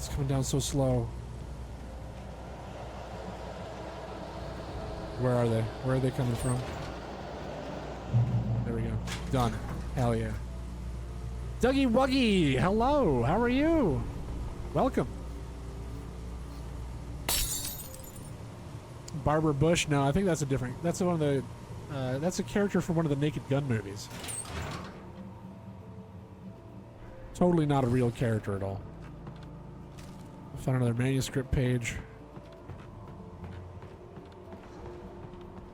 it's coming down so slow. Where are they? Where are they coming from? There we go. Done. Hell yeah. Dougie Wuggy, hello. How are you? Welcome. Barbara Bush. No, I think that's a different. That's one of the. That's a character from one of the Naked Gun movies. Totally not a real character at all. I found another manuscript page.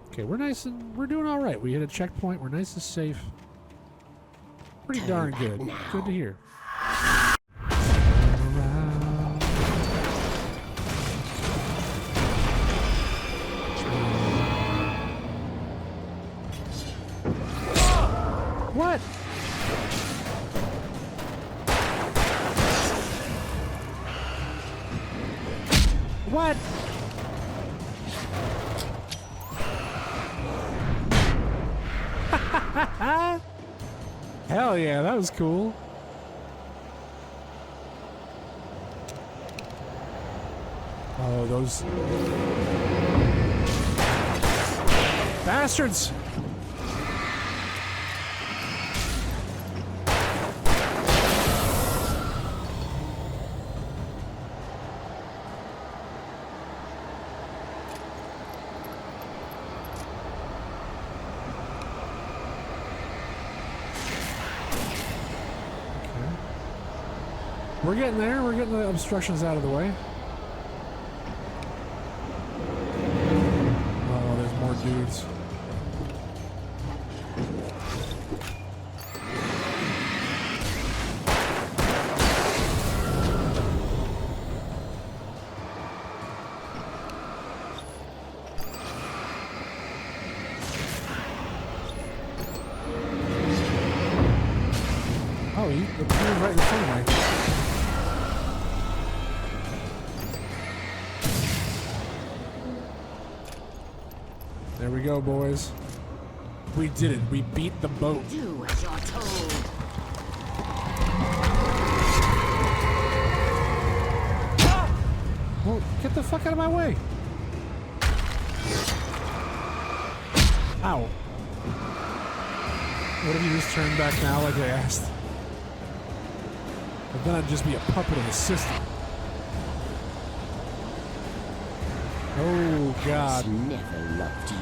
Okay, we're nice and we're doing all right. We hit a checkpoint. We're nice and safe. Pretty darn good. Good to hear. What? What? Hell yeah, that was cool. Oh, those bastards. We're getting there. We're getting the obstructions out of the way. Oh, there's more dudes. Oh, he appeared right in front of me. There we go, boys. We did it. We beat the boat. Do as you're told. Well, get the fuck out of my way. Ow. What if you just turned back now like I asked? But then I'd just be a puppet of the system. Oh, God. Never loved you.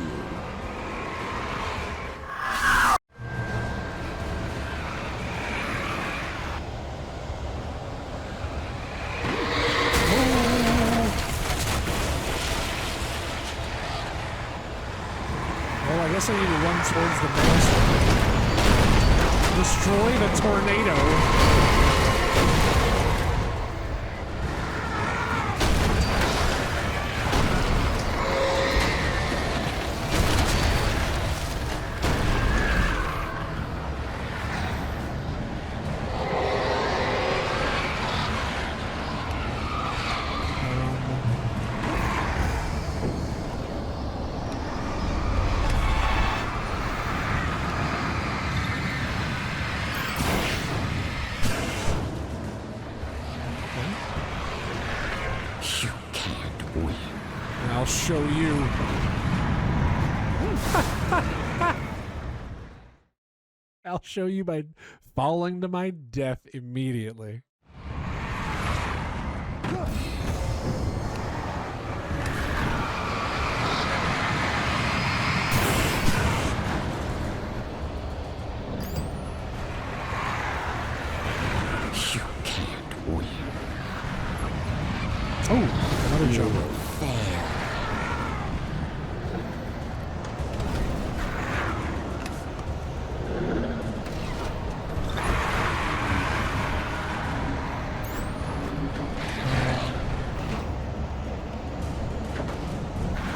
Well, I guess I need to run towards the monster. Destroy the tornado. Show you. I'll show you by falling to my death immediately. You can't win. Oh, another jump.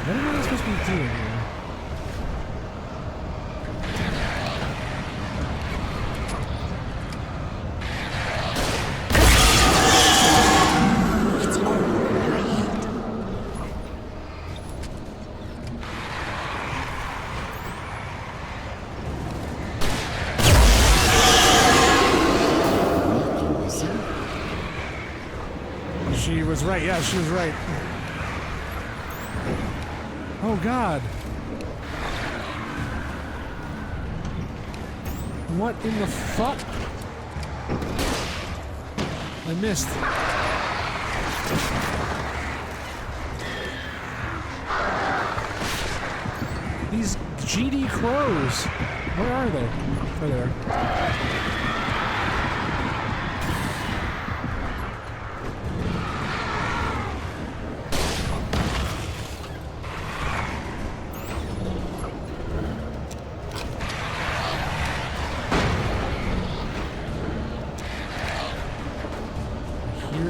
What am I supposed to be doing here? She was right. Yeah, she was right. Oh, God. What in the fuck? I missed. These GD crows. Where are they? Oh, there.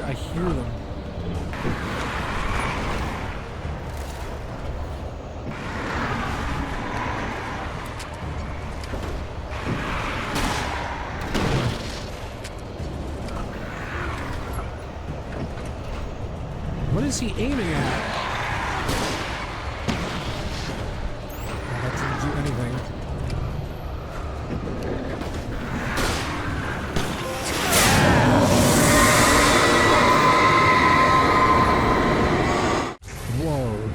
I hear them. What is he aiming at? Oh, that didn't do anything. Whoa.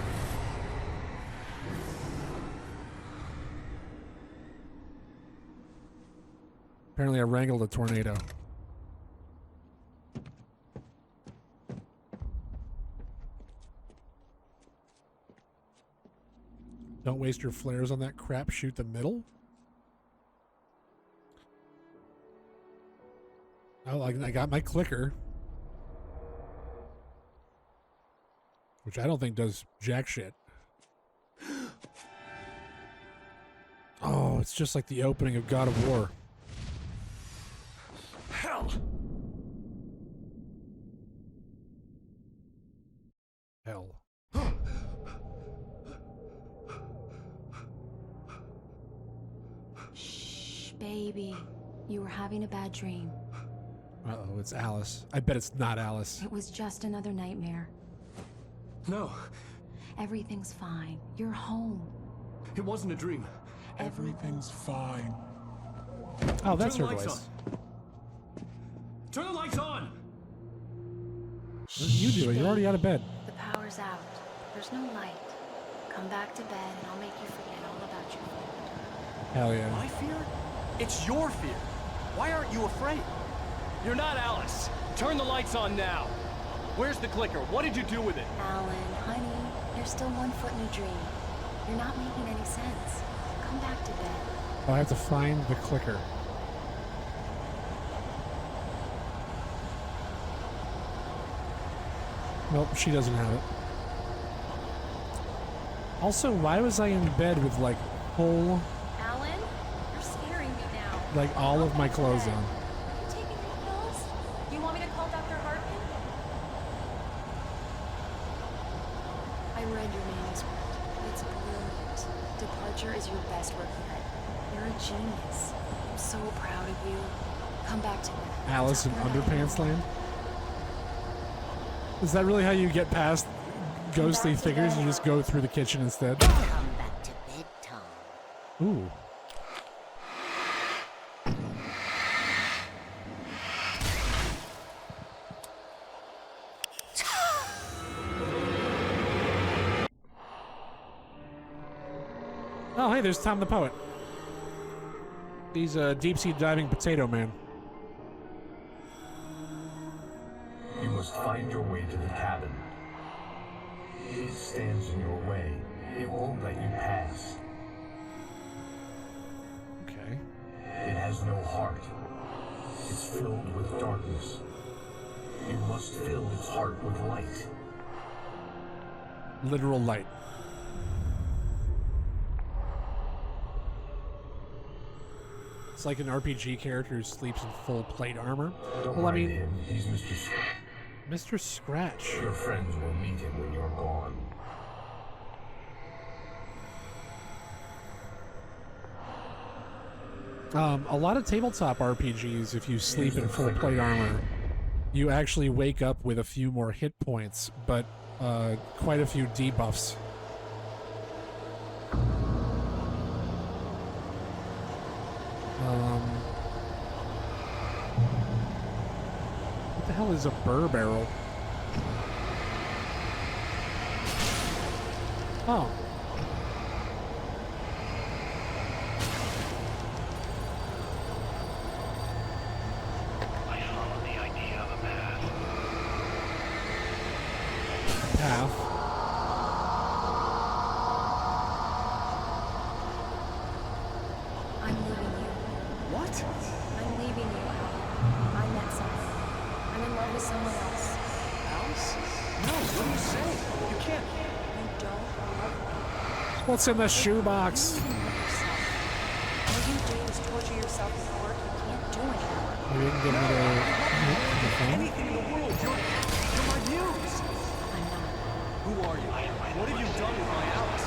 Apparently I wrangled a tornado. Don't waste your flares on that crap. Shoot the middle. Oh, I got my clicker. Which I don't think does jack shit. Oh, it's just like the opening of God of War. Hell! Hell. Shh, baby. You were having a bad dream. Uh-oh, it's Alice. I bet it's not Alice. It was just another nightmare. No, Everything's fine. You're home. it wasn't a dream. Everything's fine. Oh, that's Turn her the lights voice. on. Turn the lights on! What did you do? You're already out of bed. The power's out. There's no light. Come back to bed and I'll make you forget all about your friend. Hell yeah. My fear? It's your fear. Why aren't you afraid? You're not Alice. Turn the lights on now. Where's the clicker? What did you do with it? Alan, honey, you're still 1 foot in a dream. You're not making any sense. Come back to bed. Oh, I have to find the clicker. Nope, she doesn't have it. Also, why was I in bed with like full, Alan, you're scaring me now. like all of my clothes on? Are you taking your pills? You want me to call Dr. Hartman? I read your manuscript. It's brilliant. Departure is your best work yet. You're a genius. I'm so proud of you. Come back to me. Alice in Underpants Land? Is that really how you get past ghostly figures? You just go through the kitchen instead? Come back to bedtime. Ooh. Oh, hey, there's Tom the Poet. He's a deep-sea diving potato man. You must find your way to the cabin. It stands in your way. It won't let you pass. Okay. It has no heart. It's filled with darkness. You must fill its heart with light. Literal light. It's like an RPG character who sleeps in full plate armor. Don't Well, I mind mean, him. He's Mr. Scratch. Your friends will meet him when you're gone. A lot of tabletop RPGs, if you sleep in full plate armor, you actually wake up with a few more hit points, but quite a few debuffs. What the hell is a burr barrel? Oh. I follow the idea of a path. Path. I'm leaving you. What? I'm leaving you, Al. I met someone. I'm in love with someone else. Alice? No, what are you saying? You can't. You don't love me. What's in the shoebox? Believe in yourself. All you do is torture yourself with work you can't do anymore. Maybe we can get another hit from the phone. Anything in the world. You're my muse. I'm not. Who are you? What have you done with my Alice?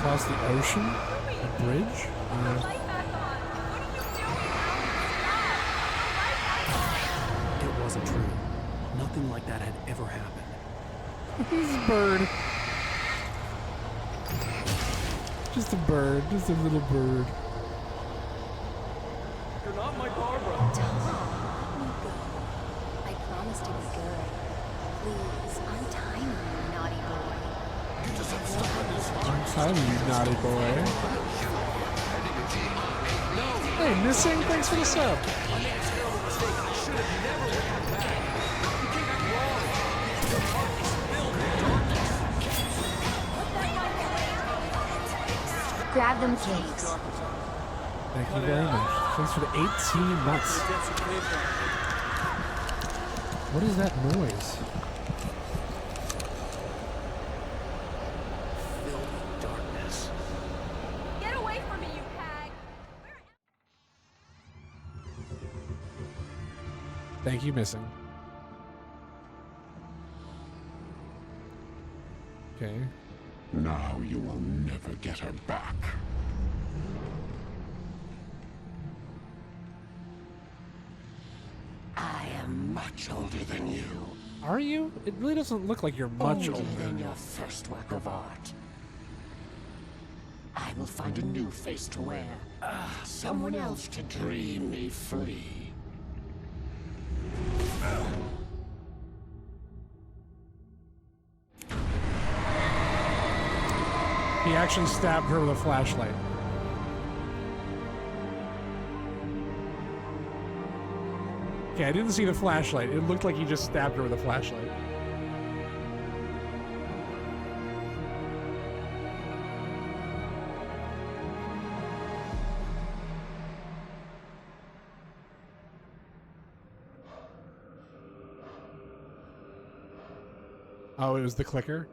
Across the ocean? A bridge? It wasn't true. Nothing like that had ever happened. This is a bird. Just a bird. Just a little bird. You're not my Barbara. Tom, let me go. I promise to be good. Please, I'm tiny, you naughty boy. I'm tiny, you naughty boy. Hey, Missing, thanks for the sub. I made a terrible mistake. I should have never went back. You came back wrong. Your heart is filled with darkness. Grab them cakes. Thank you very much. Thanks for the 18 months. What is that noise? Filled with darkness. Get away from me, you hag! Thank you, Missing. Okay. Now you will never get her back. I am much older than you. Are you? It really doesn't look like you're much older than than you. your first work of art. I will find a new face to wear. Someone else to dream me free. He actually stabbed her with a flashlight. Okay, I didn't see the flashlight. It looked like he just stabbed her with a flashlight. Oh, it was the clicker?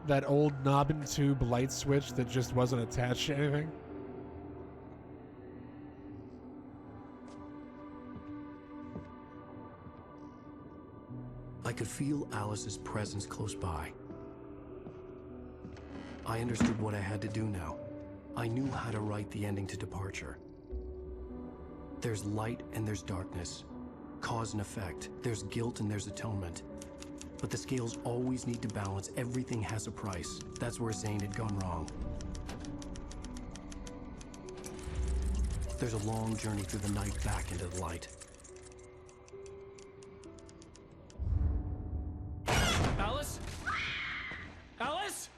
That old knob and tube light switch that just wasn't attached to anything? I could feel Alice's presence close by. I understood what I had to do now. I knew how to write the ending to Departure. There's light and there's darkness. Cause and effect. There's guilt and there's atonement. But the scales always need to balance. Everything has a price. That's where Zane had gone wrong. There's a long journey through the night back into the light. Alice? Alice?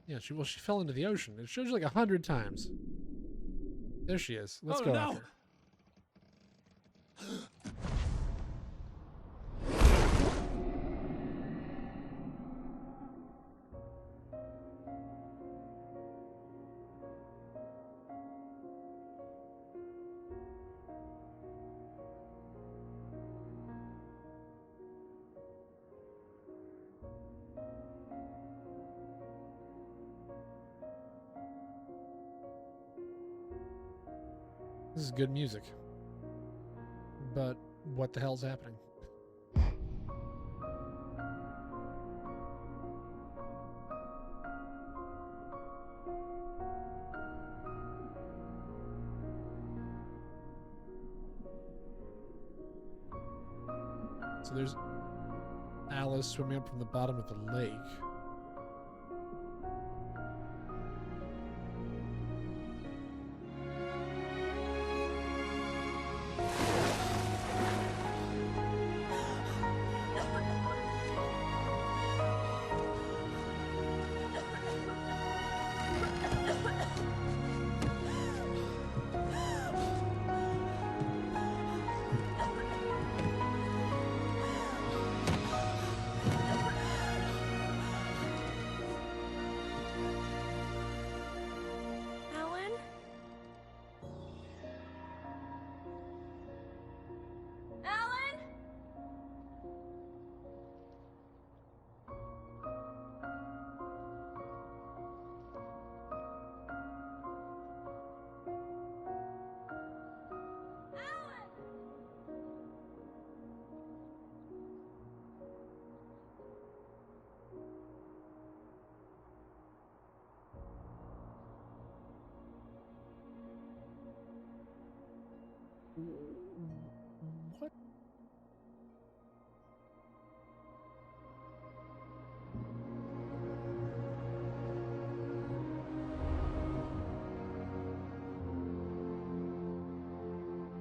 Yeah, she fell into the ocean. It shows you like 100 times. There she is. Let's go no. after her. This is good music. But what the hell's happening? So there's Alice swimming up from the bottom of the lake. What?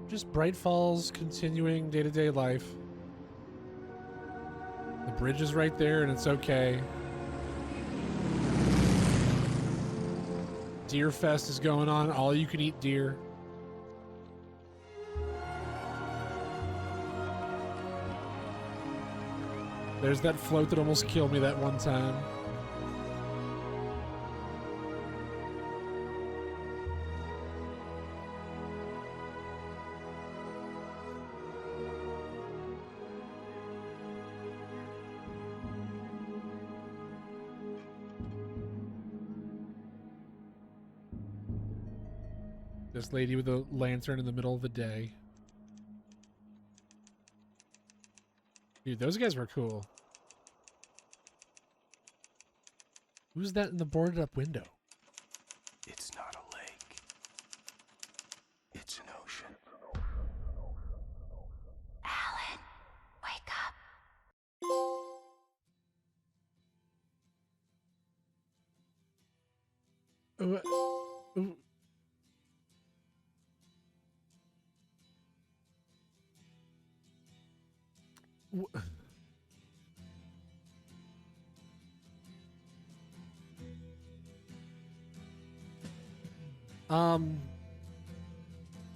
Just Bright Falls continuing day-to-day life. The bridge is right there and it's okay. Deer Fest is going on. All you can eat deer. There's that float that almost killed me that one time. This lady with a lantern in the middle of the day. Dude, those guys were cool. Who's that in the boarded up window? It's not a lake. It's an ocean. Alan, wake up. Ooh.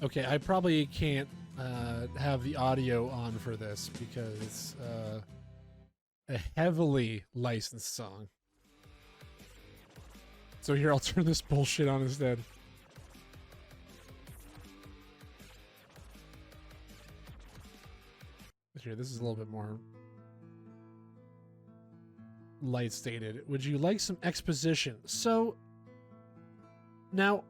Okay, I probably can't have the audio on for this because it's a heavily licensed song. So here, I'll turn this bullshit on instead. Here, this is a little bit more light stated. Would you like some exposition? So, now,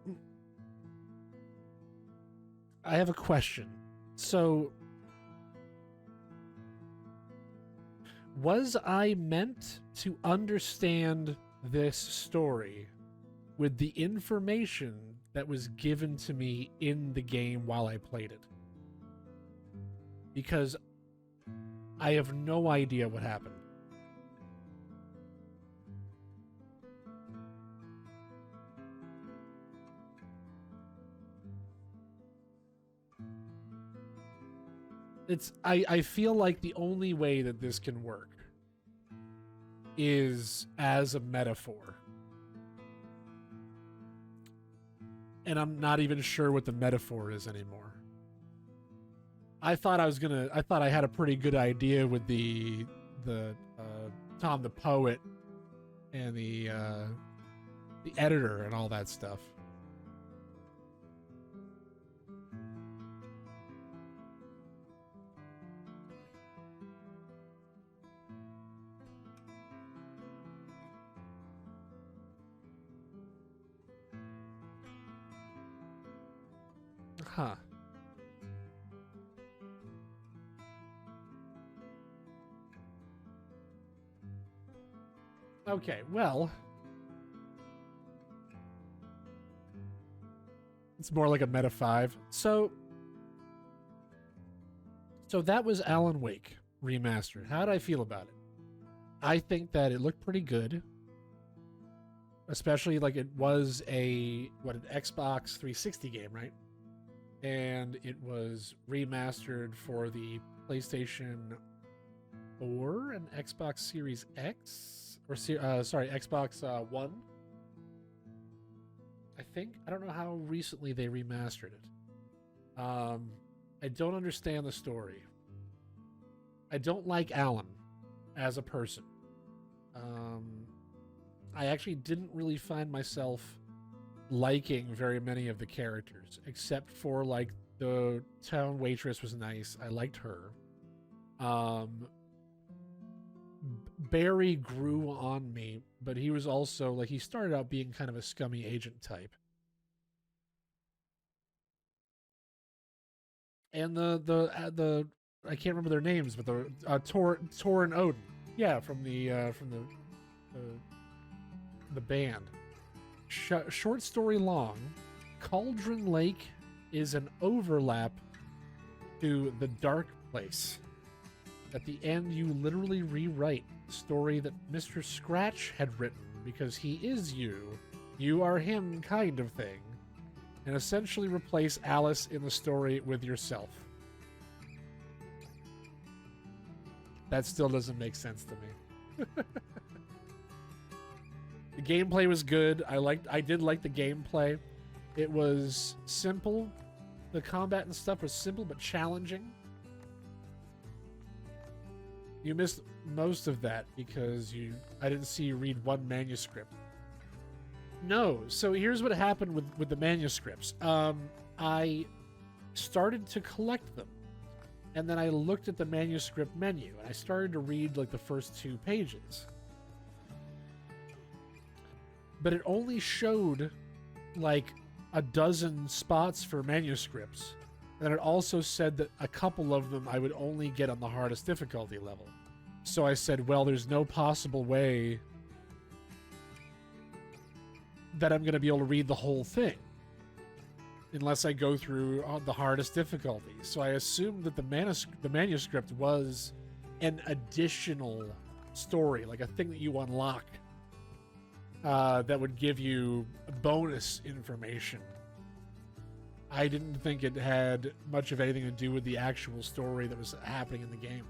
I have a question. So, was I meant to understand this story with the information that was given to me in the game while I played it? Because I have no idea what happened. I feel like the only way that this can work is as a metaphor. And I'm not even sure what the metaphor is anymore. I thought I had a pretty good idea with the Tom the Poet and the editor and all that stuff. Huh. Okay, well, it's more like a meta 5. So that was Alan Wake remastered. How did I feel about it? I think that it looked pretty good. Especially like it was an Xbox 360 game, right? And it was remastered for the PlayStation 4 and Xbox Series X, or Xbox One. I think. I don't know how recently they remastered it. I don't understand the story. I don't like Alan as a person. I actually didn't really find myself liking very many of the characters, except for like the town waitress was nice. I liked her. Barry grew on me, but he was also like, he started out being kind of a scummy agent type. And the I can't remember their names, but the Tor and Odin, yeah, from the band. Short story long, Cauldron Lake is an overlap to The Dark Place. At the end, you literally rewrite the story that Mr. Scratch had written because he is you. You are him kind of thing. And essentially replace Alice in the story with yourself. That still doesn't make sense to me. The gameplay was good. I did like the gameplay. It was simple. The combat and stuff was simple but challenging. You missed most of that because I didn't see you read one manuscript. No, so here's what happened with the manuscripts. I started to collect them. And then I looked at the manuscript menu and I started to read like the first 2 pages. But it only showed like a dozen spots for manuscripts. And it also said that a couple of them I would only get on the hardest difficulty level. So I said, well, there's no possible way that I'm going to be able to read the whole thing unless I go through the hardest difficulty. So I assumed that the manuscript was an additional story, like a thing that you unlock that would give you bonus information. I didn't think it had much of anything to do with the actual story that was happening in the game.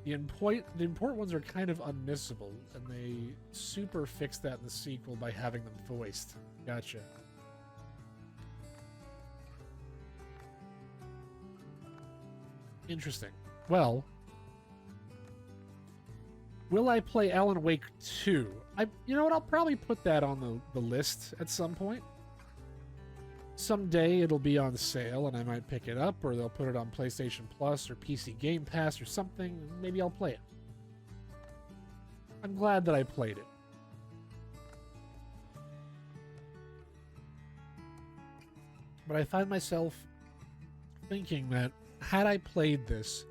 The important ones are kind of unmissable, and they super fixed that in the sequel by having them voiced. Gotcha. Interesting. Well, will I play Alan Wake 2? You know what? I'll probably put that on the list at some point. Someday it'll be on sale and I might pick it up, or they'll put it on PlayStation Plus or PC Game Pass or something, and maybe I'll play it. I'm glad that I played it. But I find myself thinking that had I played this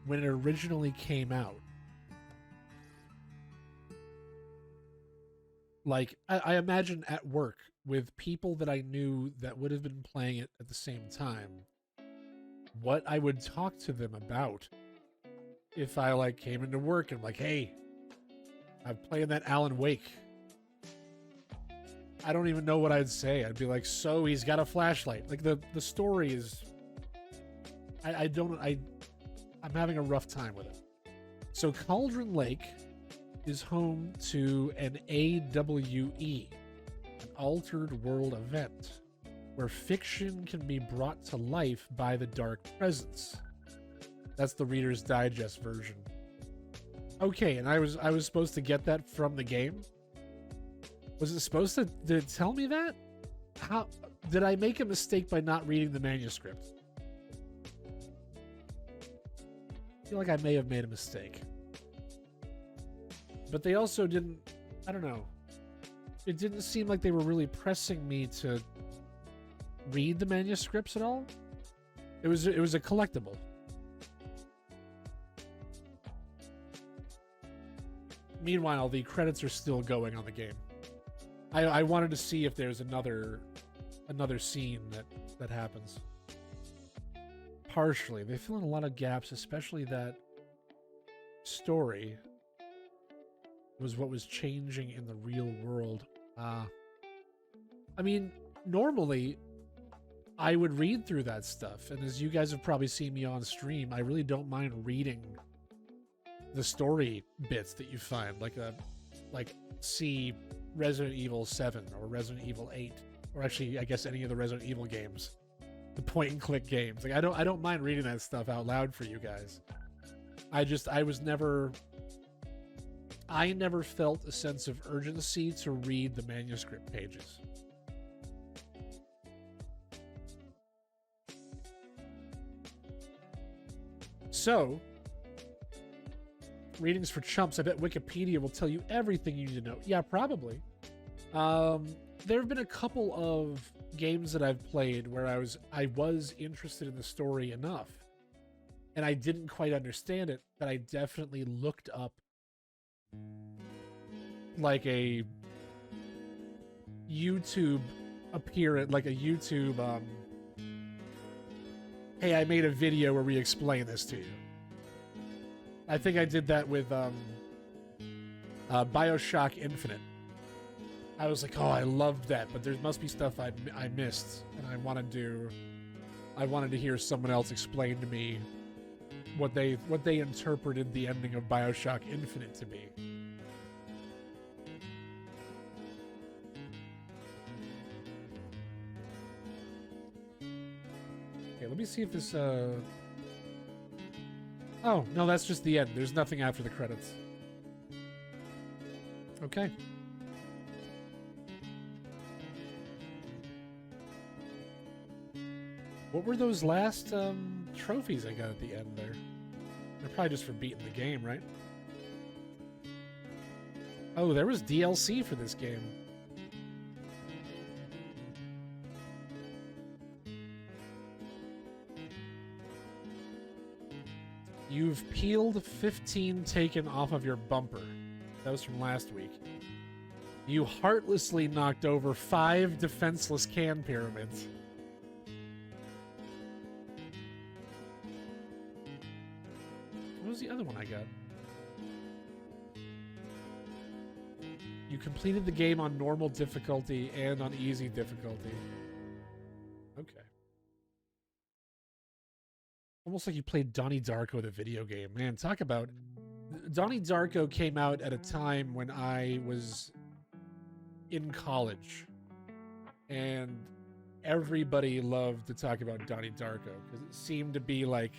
when it originally came out, like, I imagine at work with people that I knew that would have been playing it at the same time, what I would talk to them about if I, like, came into work and, like, hey, I'm playing that Alan Wake. I don't even know what I'd say. I'd be like, so he's got a flashlight. Like, the story is... I'm having a rough time with it. So Cauldron Lake is home to an AWE, an altered world event, where fiction can be brought to life by the dark presence. That's the Reader's Digest version. Okay, and I was supposed to get that from the game? Was it supposed to... Did it tell me that? How... Did I make a mistake by not reading the manuscript? I feel like I may have made a mistake. But they also didn't... I don't know. It didn't seem like they were really pressing me to read the manuscripts at all. It was a collectible. Meanwhile, the credits are still going on the game. I wanted to see if there's another scene that happens. Partially. They fill in a lot of gaps, especially that story was what was changing in the real world. I mean, normally I would read through that stuff, and as you guys have probably seen me on stream, I really don't mind reading the story bits that you find, like see Resident Evil 7 or Resident Evil 8, or actually I guess any of the Resident Evil games, the point and click games. Like I don't mind reading that stuff out loud for you guys. I never felt a sense of urgency to read the manuscript pages. So, readings for chumps. I bet Wikipedia will tell you everything you need to know. Yeah, probably. There have been a couple of games that I've played where I was interested in the story enough, and I didn't quite understand it, that I definitely looked up like a YouTube appearance, like a YouTube hey, I made a video where we explain this to you. I think I did that with BioShock Infinite. I was like, oh, I loved that, but there must be stuff I missed, and I wanted to hear someone else explain to me what they interpreted the ending of BioShock Infinite to be. Okay, let me see if this oh, no, that's just the end. There's nothing after the credits. Okay. What were those last trophies I got at the end there? They're probably just for beating the game, right? Oh, there was DLC for this game. You've peeled 15 taken off of your bumper. That was from last week. You heartlessly knocked over 5 defenseless can pyramids. What was the other one I got? You completed the game on normal difficulty and on easy difficulty. Okay. Almost like you played Donnie Darko, the video game. Man, talk about... Donnie Darko came out at a time when I was in college. And everybody loved to talk about Donnie Darko. Because it seemed to be like...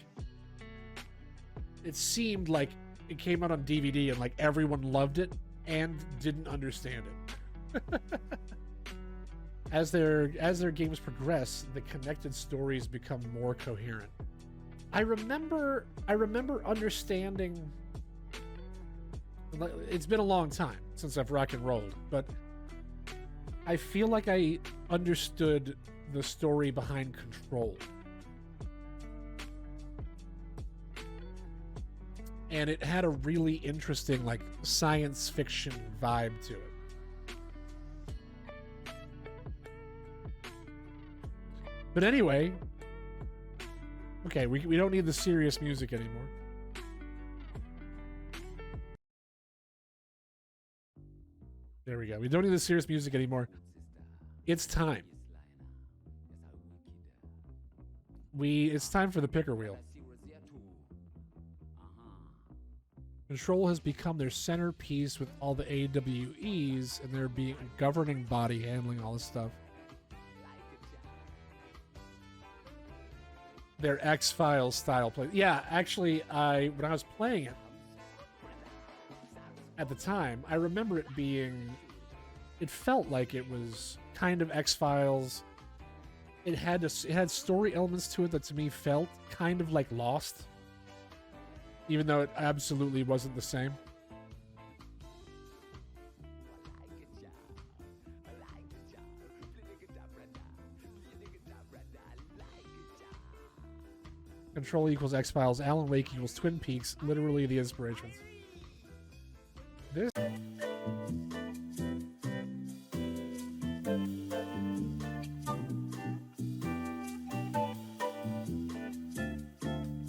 It seemed like it came out on DVD and like everyone loved it and didn't understand it. As their games progress, the connected stories become more coherent. I remember understanding. It's been a long time since I've rock and rolled, but I feel like I understood the story behind Control. And it had a really interesting, like, science fiction vibe to it. But anyway, okay, we don't need the serious music anymore. There we go. We don't need the serious music anymore. It's time. It's time for the picker wheel. Control has become their centerpiece with all the AWEs and there being a governing body handling all this stuff. Their X-Files style play. Yeah, actually, when I was playing it at the time, I remember it being... It felt like it was kind of X-Files. It had story elements to it that to me felt kind of like Lost. Even though it absolutely wasn't the same. Control equals X-Files. Alan Wake equals Twin Peaks. Literally the inspirations. This...